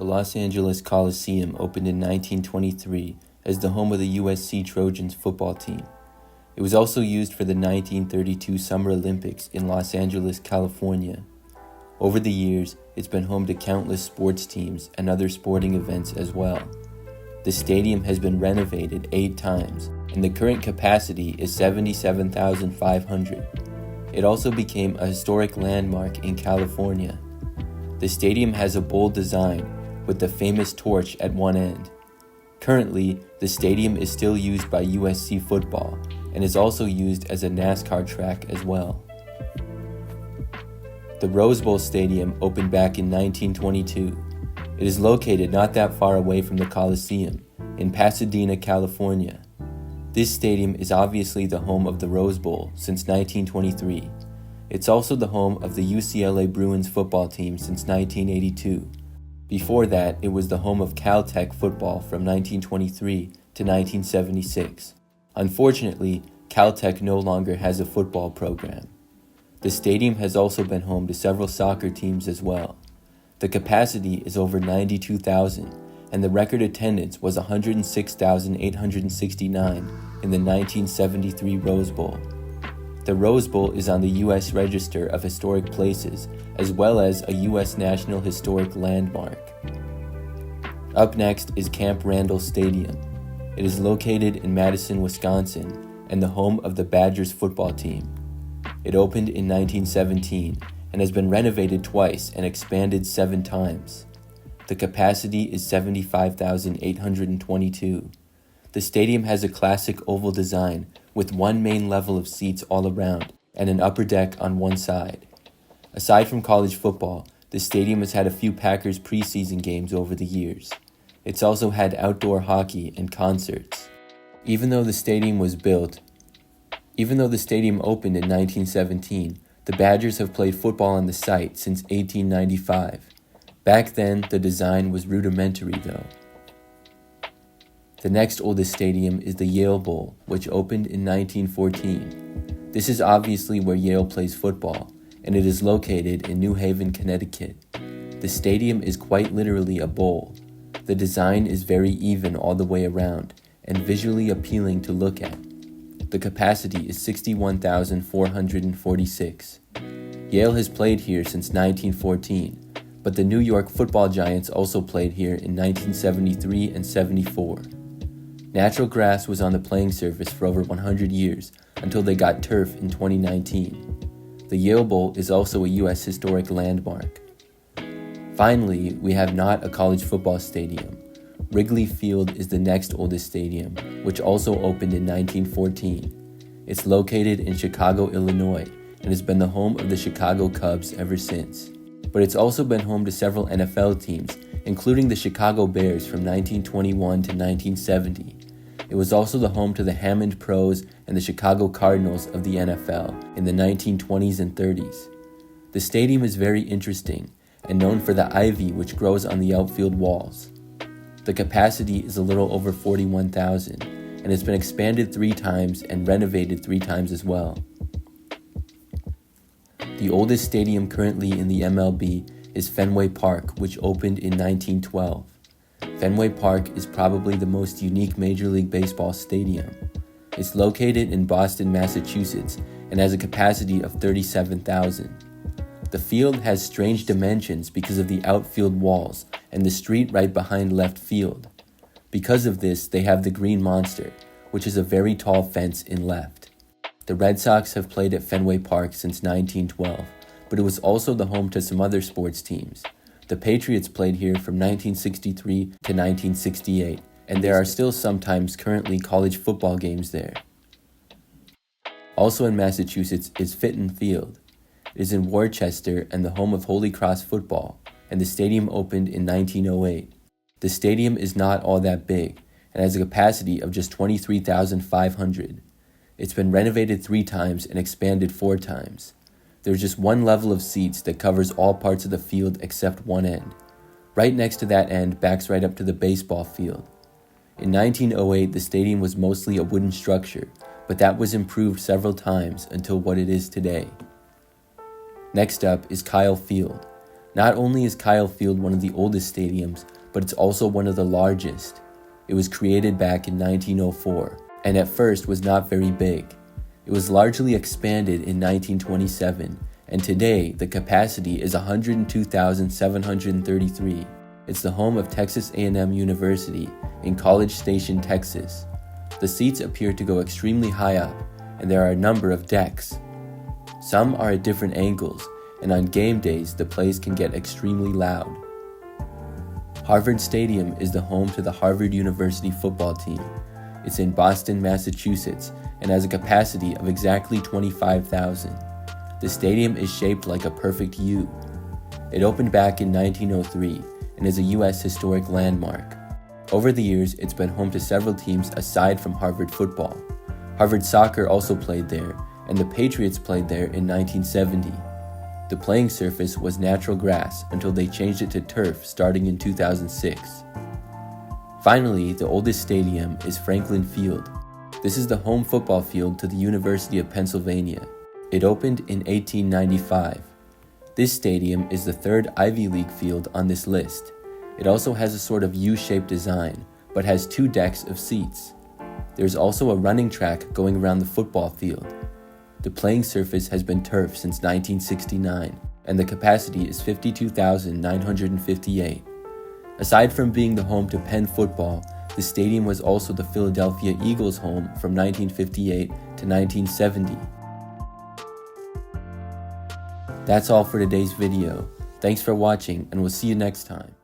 The Los Angeles Coliseum opened in 1923 as the home of the USC Trojans football team. It was also used for the 1932 Summer Olympics in Los Angeles, California. Over the years, it's been home to countless sports teams and other sporting events as well. The stadium has been renovated 8 times, and the current capacity is 77,500. It also became a historic landmark in California. The stadium has a bold design with the famous torch at one end. Currently, the stadium is still used by USC football and is also used as a NASCAR track as well. The Rose Bowl Stadium opened back in 1922. It is located not that far away from the Coliseum, in Pasadena, California. This stadium is obviously the home of the Rose Bowl since 1923. It's also the home of the UCLA Bruins football team since 1982. Before that, it was the home of Caltech football from 1923 to 1976. Unfortunately, Caltech no longer has a football program. The stadium has also been home to several soccer teams as well. The capacity is over 92,000, and the record attendance was 106,869 in the 1973 Rose Bowl. The Rose Bowl is on the U.S. Register of Historic Places, as well as a U.S. National Historic Landmark. Up next is Camp Randall Stadium. It is located in Madison, Wisconsin, and the home of the Badgers football team. It opened in 1917 and has been renovated twice and expanded 7 times. The capacity is 75,822. The stadium has a classic oval design with one main level of seats all around and an upper deck on one side. Aside from college football, the stadium has had a few Packers preseason games over the years. It's also had outdoor hockey and concerts. Even though the stadium opened in 1917, the Badgers have played football on the site since 1895. Back then, the design was rudimentary though. The next oldest stadium is the Yale Bowl, which opened in 1914. This is obviously where Yale plays football, and it is located in New Haven, Connecticut. The stadium is quite literally a bowl. The design is very even all the way around, and visually appealing to look at. The capacity is 61,446. Yale has played here since 1914, but the New York Football Giants also played here in 1973 and 74. Natural grass was on the playing surface for over 100 years until they got turf in 2019. The Yale Bowl is also a U.S. historic landmark. Finally, we have not a college football stadium. Wrigley Field is the next oldest stadium, which also opened in 1914. It's located in Chicago, Illinois, and has been the home of the Chicago Cubs ever since. But it's also been home to several NFL teams, including the Chicago Bears from 1921 to 1970. It was also the home to the Hammond Pros and the Chicago Cardinals of the NFL in the 1920s and 30s. The stadium is very interesting and known for the ivy which grows on the outfield walls. The capacity is a little over 41,000 and has been expanded 3 times and renovated 3 times as well. The oldest stadium currently in the MLB is Fenway Park, which opened in 1912. Fenway Park is probably the most unique Major League Baseball stadium. It's located in Boston, Massachusetts, and has a capacity of 37,000. The field has strange dimensions because of the outfield walls and the street right behind left field. Because of this, they have the Green Monster, which is a very tall fence in left. The Red Sox have played at Fenway Park since 1912, but it was also the home to some other sports teams. The Patriots played here from 1963 to 1968, and there are still sometimes currently college football games there. Also in Massachusetts is Fitton Field. It is in Worcester and the home of Holy Cross football, and the stadium opened in 1908. The stadium is not all that big and has a capacity of just 23,500. It's been renovated 3 times and expanded 4 times. There's just one level of seats that covers all parts of the field except one end. Right next to that end backs right up to the baseball field. In 1908, the stadium was mostly a wooden structure, but that was improved several times until what it is today. Next up is Kyle Field. Not only is Kyle Field one of the oldest stadiums, but it's also one of the largest. It was created back in 1904, and at first was not very big. It was largely expanded in 1927, and today the capacity is 102,733. It's the home of Texas A&M University in College Station, Texas. The seats appear to go extremely high up, and there are a number of decks. Some are at different angles, and on game days the place can get extremely loud. Harvard Stadium is the home to the Harvard University football team. It's in Boston, Massachusetts, and has a capacity of exactly 25,000. The stadium is shaped like a perfect U. It opened back in 1903 and is a U.S. historic landmark. Over the years, it's been home to several teams aside from Harvard football. Harvard soccer also played there, and the Patriots played there in 1970. The playing surface was natural grass until they changed it to turf starting in 2006. Finally, the oldest stadium is Franklin Field. This is the home football field to the University of Pennsylvania. It opened in 1895. This stadium is the third Ivy League field on this list. It also has a sort of U-shaped design, but has 2 decks of seats. There's also a running track going around the football field. The playing surface has been turf since 1969, and the capacity is 52,958. Aside from being the home to Penn football, the stadium was also the Philadelphia Eagles' home from 1958 to 1970. That's all for today's video. Thanks for watching, and we'll see you next time.